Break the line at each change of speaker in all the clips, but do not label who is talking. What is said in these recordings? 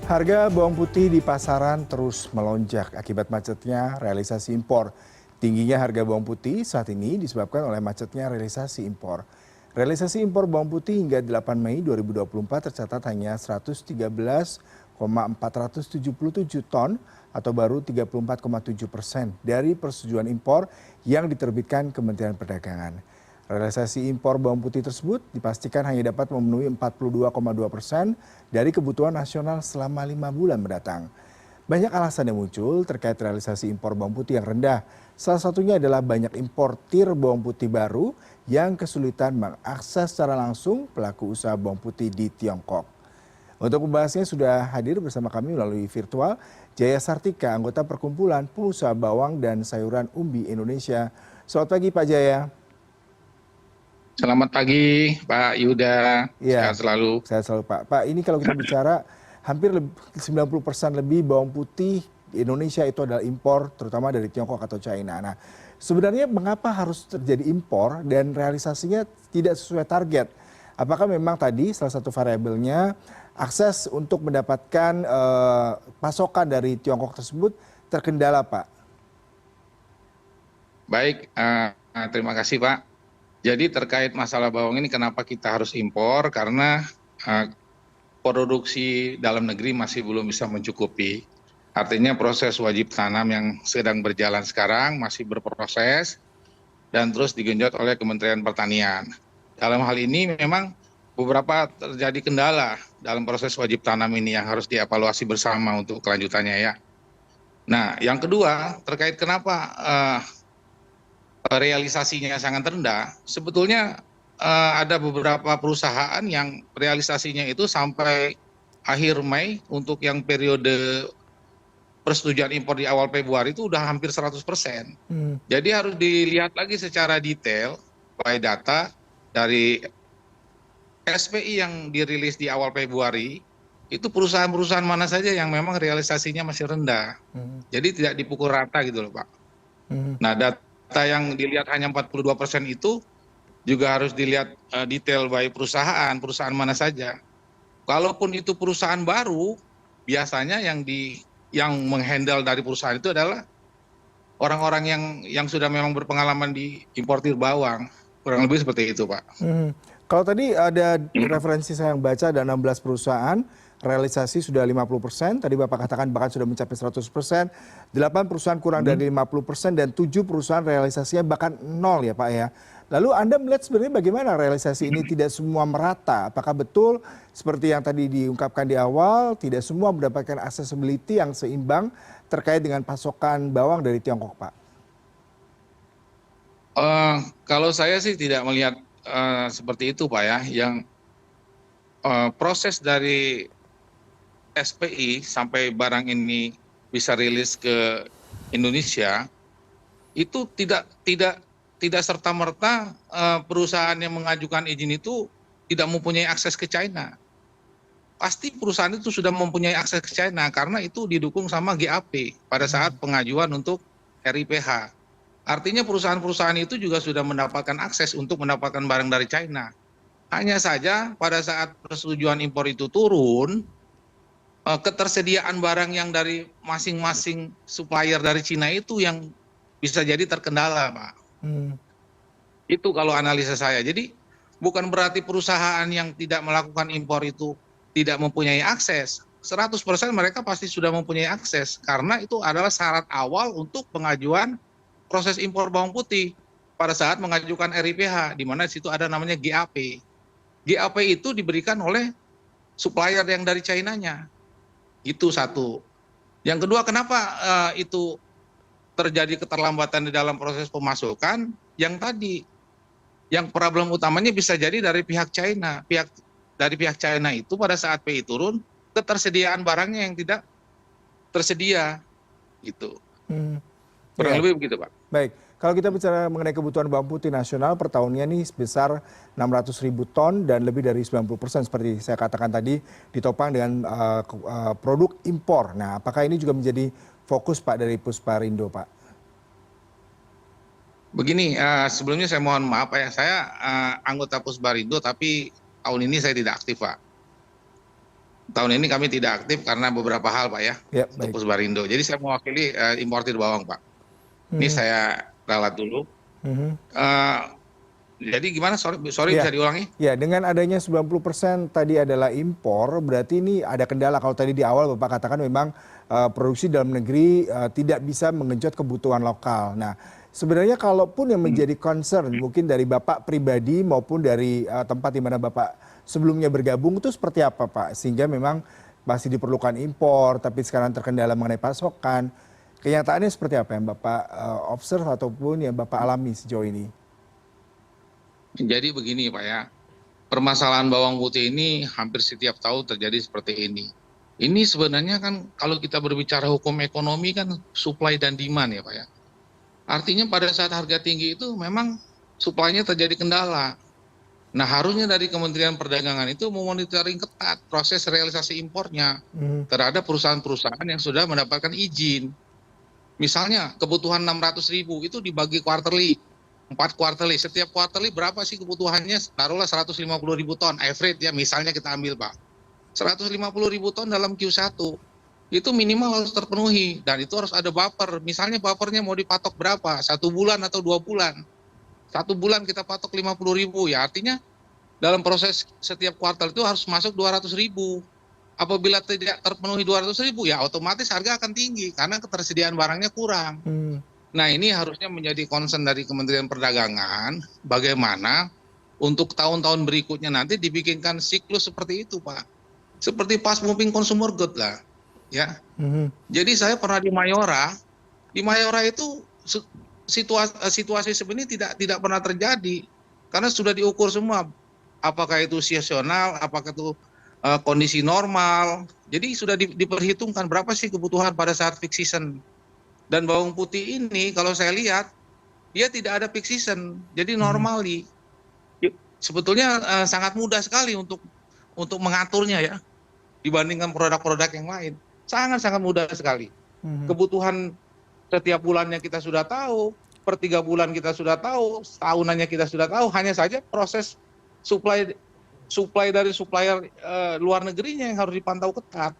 Harga bawang putih di pasaran terus melonjak akibat macetnya realisasi impor. Tingginya harga bawang putih saat ini disebabkan oleh macetnya realisasi impor. Realisasi impor bawang putih hingga 8 Mei 2024 tercatat hanya 113,477 ton atau baru 34,7% dari persetujuan impor yang diterbitkan Kementerian Perdagangan. Realisasi impor bawang putih tersebut dipastikan hanya dapat memenuhi 42,2% dari kebutuhan nasional selama 5 bulan mendatang. Banyak alasan yang muncul terkait realisasi impor bawang putih yang rendah. Salah satunya adalah banyak importir bawang putih baru yang kesulitan mengakses secara langsung pelaku usaha bawang putih di Tiongkok. Untuk membahasnya sudah hadir bersama kami melalui virtual Jaya Sartika, anggota Perkumpulan Pengusaha Bawang dan Sayuran Umbi Indonesia. Selamat pagi Pak Jaya.
Selamat pagi, Pak Yuda.
Iya,
Sehat selalu.
saya selalu Pak. Pak, ini kalau kita bicara hampir 90% lebih bawang putih di Indonesia itu adalah impor, terutama dari Tiongkok atau China. Nah, sebenarnya mengapa harus terjadi impor dan realisasinya tidak sesuai target? Apakah memang tadi salah satu variabelnya akses untuk mendapatkan pasokan dari Tiongkok tersebut terkendala, Pak?
Baik, terima kasih, Pak. Jadi terkait masalah bawang ini kenapa kita harus impor? Karena eh, produksi dalam negeri masih belum bisa mencukupi. Artinya proses wajib tanam yang sedang berjalan sekarang masih berproses dan terus digenjot oleh Kementerian Pertanian. Dalam hal ini memang beberapa terjadi kendala dalam proses wajib tanam ini yang harus dievaluasi bersama untuk kelanjutannya ya. Nah, yang kedua terkait kenapa realisasinya sangat rendah, sebetulnya ada beberapa perusahaan yang realisasinya itu sampai akhir Mei untuk yang periode persetujuan impor di awal Februari itu udah hampir 100%.
Hmm.
Jadi harus dilihat lagi secara detail by data dari SPI yang dirilis di awal Februari, itu perusahaan-perusahaan mana saja yang memang realisasinya masih rendah. Jadi tidak dipukul rata gitu loh Pak.
Hmm.
Nah, data yang dilihat hanya 42% itu juga harus dilihat detail by perusahaan mana saja. Kalaupun itu perusahaan baru, biasanya yang menghandle dari perusahaan itu adalah orang-orang yang sudah memang berpengalaman di importir bawang. Kurang lebih seperti itu, Pak.
Kalau tadi ada referensi saya yang baca ada 16 perusahaan, realisasi sudah 50%, tadi Bapak katakan bahkan sudah mencapai 100%, 8 perusahaan kurang dari 50% dan 7 perusahaan realisasinya bahkan nol ya Pak ya. Lalu Anda melihat sebenarnya bagaimana realisasi ini tidak semua merata? Apakah betul seperti yang tadi diungkapkan di awal, tidak semua mendapatkan accessibility yang seimbang terkait dengan pasokan bawang dari Tiongkok Pak?
Kalau saya sih tidak melihat seperti itu Pak ya, yang proses dari SPI sampai barang ini bisa rilis ke Indonesia itu tidak serta merta perusahaan yang mengajukan izin itu tidak mempunyai akses ke China. Pasti perusahaan itu sudah mempunyai akses ke China karena itu didukung sama GAP pada saat pengajuan untuk RIPH. Artinya perusahaan-perusahaan itu juga sudah mendapatkan akses untuk mendapatkan barang dari China. Hanya saja pada saat persetujuan impor itu turun, ketersediaan barang yang dari masing-masing supplier dari China itu yang bisa jadi terkendala, Pak. Itu kalau analisa saya. Jadi bukan berarti perusahaan yang tidak melakukan impor itu tidak mempunyai akses. 100% mereka pasti sudah mempunyai akses karena itu adalah syarat awal untuk pengajuan proses impor bawang putih pada saat mengajukan RIPH, di mana di situ ada namanya GAP. GAP itu diberikan oleh supplier yang dari China-nya. Itu satu. Yang kedua, kenapa itu terjadi keterlambatan di dalam proses pemasukan? Yang tadi, yang problem utamanya bisa jadi dari pihak China. Dari pihak China itu pada saat PI turun, ketersediaan barangnya yang tidak tersedia. Gitu. Kurang lebih begitu, Pak.
Baik, kalau kita bicara mengenai kebutuhan bawang putih nasional per tahunnya ini sebesar 600.000 ton dan lebih dari 90% seperti saya katakan tadi ditopang dengan produk impor. Nah, apakah ini juga menjadi fokus Pak dari Pusparindo, Pak?
Begini, sebelumnya saya mohon maaf ya, saya anggota Pusparindo tapi tahun ini saya tidak aktif, Pak. tahun ini kami tidak aktif karena beberapa hal, Pak ya,
Ya,
untuk
baik.
Pusbarindo. Jadi saya mewakili importir bawang, Pak. Ini
Mhm,
saya ralat dulu.
mhm.
Eh, jadi gimana? Sorry, sorry bisa
Ya,
diulangi?
ya, dengan adanya 90% tadi adalah impor, berarti ini ada kendala. Kalau tadi di awal Bapak katakan memang produksi dalam negeri tidak bisa mengenjot kebutuhan lokal. Nah, sebenarnya kalaupun yang
Hmm.
menjadi concern mungkin dari Bapak pribadi maupun dari tempat di mana Bapak sebelumnya bergabung itu seperti apa Pak? Sehingga memang masih diperlukan impor, tapi sekarang terkendala mengenai pasokan. Kenyataannya seperti apa yang Bapak observe ataupun yang Bapak alami sejauh ini?
Jadi begini, Pak ya. Permasalahan bawang putih ini hampir setiap tahun terjadi seperti ini. Ini sebenarnya kan kalau kita berbicara hukum ekonomi kan supply dan demand ya, Pak ya. Artinya pada saat harga tinggi itu memang supply-nya terjadi kendala. Nah, harusnya dari Kementerian Perdagangan itu memonitoring ketat proses realisasi impornya
Mhm,
terhadap perusahaan-perusahaan yang sudah mendapatkan izin. Misalnya kebutuhan 600.000 itu dibagi quarterly, 4 quarterly. Setiap quarterly berapa sih kebutuhannya? Taruhlah 150.000 ton average ya, misalnya kita ambil Pak. 150.000 ton dalam Q1 itu minimal harus terpenuhi dan itu harus ada buffer. Misalnya buffernya mau dipatok berapa? 1 bulan atau 2 bulan. 1 bulan kita patok 50.000 ya, artinya dalam proses setiap kuartal itu harus masuk 200.000. Apabila tidak terpenuhi 200.000 ya otomatis harga akan tinggi karena ketersediaan barangnya kurang.
mhm,
Nah, ini harusnya menjadi concern dari Kementerian Perdagangan bagaimana untuk tahun-tahun berikutnya nanti dibikinkan siklus seperti itu, Pak. Seperti fast moving consumer good lah, ya.
mhm.
Jadi saya pernah di Mayora itu situasi seperti ini tidak pernah terjadi karena sudah diukur semua apakah itu seasonal, apakah itu kondisi normal. Jadi sudah diperhitungkan berapa sih kebutuhan pada saat peak season. Dan bawang putih ini kalau saya lihat dia tidak ada peak season, jadi
Mhm,
normally sebetulnya sangat mudah sekali untuk mengaturnya ya dibandingkan produk-produk yang lain. Sangat-sangat mudah sekali.
mhm,
Kebutuhan setiap bulannya kita sudah tahu, per 3 bulan kita sudah tahu, tahunannya kita sudah tahu, hanya saja proses supply supply dari supplier luar negerinya yang harus dipantau ketat.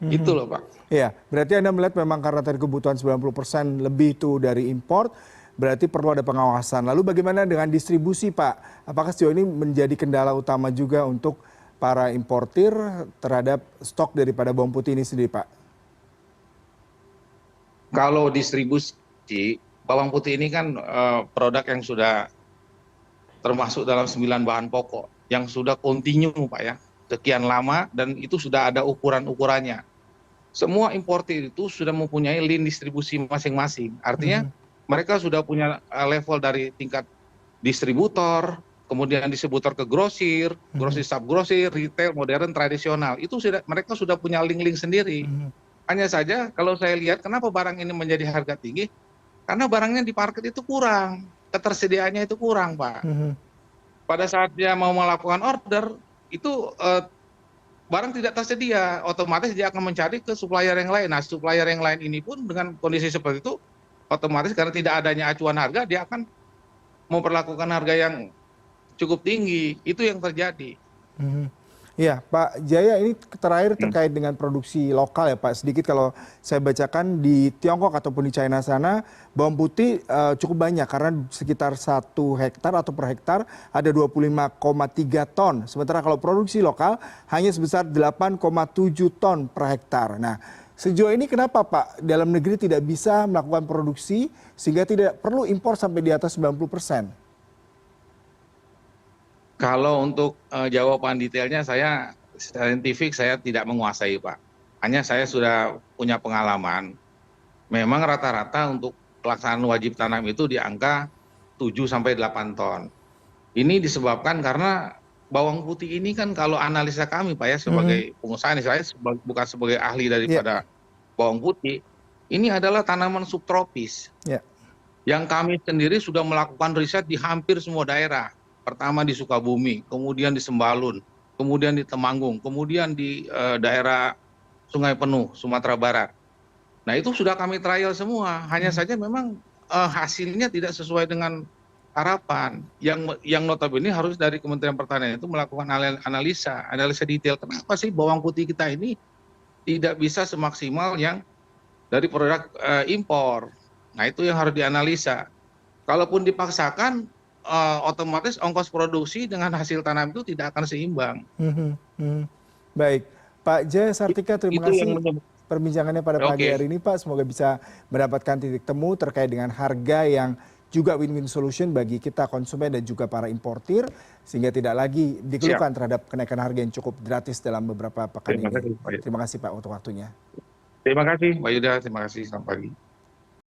Itu
mhm.
loh, Pak.
Iya, berarti Anda melihat memang karena tadi kebutuhan 90% lebih itu dari import, berarti perlu ada pengawasan. Lalu bagaimana dengan distribusi, Pak? Apakah sejauh ini menjadi kendala utama juga untuk para importir terhadap stok daripada bawang putih ini sendiri, Pak?
Kalau distribusi bawang putih ini kan produk yang sudah termasuk dalam 9 bahan pokok yang sudah kontinu, Pak ya, sekian lama dan itu sudah ada ukuran-ukurannya. Semua importir itu sudah mempunyai link distribusi masing-masing. Artinya
Mhm,
mereka sudah punya level dari tingkat distributor, kemudian distributor ke grosir,
mhm,
grosir sub grosir, retail, modern, tradisional. Itu sudah mereka sudah punya link-link sendiri.
mhm,
Hanya saja kalau saya lihat kenapa barang ini menjadi harga tinggi, karena barangnya di market itu kurang, ketersediaannya itu kurang, Pak.
mhm,
Pada saat dia mau melakukan order, itu barang tidak tersedia, otomatis dia akan mencari ke supplier yang lain. Nah, supplier yang lain ini pun dengan kondisi seperti itu, otomatis karena tidak adanya acuan harga, dia akan memperlakukan harga yang cukup tinggi. Itu yang terjadi.
mhm. Iya, Pak Jaya, ini terakhir
Hmm.
terkait dengan produksi lokal ya Pak. Sedikit kalau saya bacakan di Tiongkok ataupun di China sana, bawang putih cukup banyak karena sekitar 1 hektar atau per hektar ada 25,3 ton. Sementara kalau produksi lokal hanya sebesar 8,7 ton per hektar. Nah, sejauh ini kenapa Pak dalam negeri tidak bisa melakukan produksi sehingga tidak perlu impor sampai di atas 90%?
Kalau untuk jawaban detailnya saya saintifik saya tidak menguasai, Pak. Hanya saya sudah punya pengalaman. Memang rata-rata untuk pelaksanaan wajib tanam itu di angka 7 sampai 8 ton. Ini disebabkan karena bawang putih ini kan kalau analisa kami Pak ya
Mhm,
sebagai pengusaha nih, saya bukan sebagai ahli
ya,
daripada bawang putih, ini adalah tanaman subtropis
ya.
yang kami sendiri sudah melakukan riset di hampir semua daerah. Pertama di Sukabumi, kemudian di Sembalun, kemudian di Temanggung, kemudian di daerah Sungai Penuh, Sumatera Barat. Nah, itu sudah kami trial semua, hanya
Mhm,
saja memang hasilnya tidak sesuai dengan harapan yang notabene harus dari Kementerian Pertanian itu melakukan analisa detail kenapa sih bawang putih kita ini tidak bisa semaksimal yang dari produk impor. Nah itu yang harus dianalisa. Kalaupun dipaksakan otomatis ongkos produksi dengan hasil tanam itu tidak akan seimbang.
Mhm, mhm. Baik, Pak Jaya Sartika, terima
Itu yang
kasih perbincangannya pada pagi
Oke,
hari ini, Pak. Semoga bisa mendapatkan titik temu terkait dengan harga yang juga win-win solution bagi kita konsumen dan juga para importir, sehingga tidak lagi
siap.
dikeluhkan terhadap kenaikan harga yang cukup gratis dalam beberapa pekan
Terima
ini.
kasih Pak Yuda.
Terima kasih, Pak, untuk waktunya.
Terima kasih Mbak Yuda, terima kasih, selamat pagi.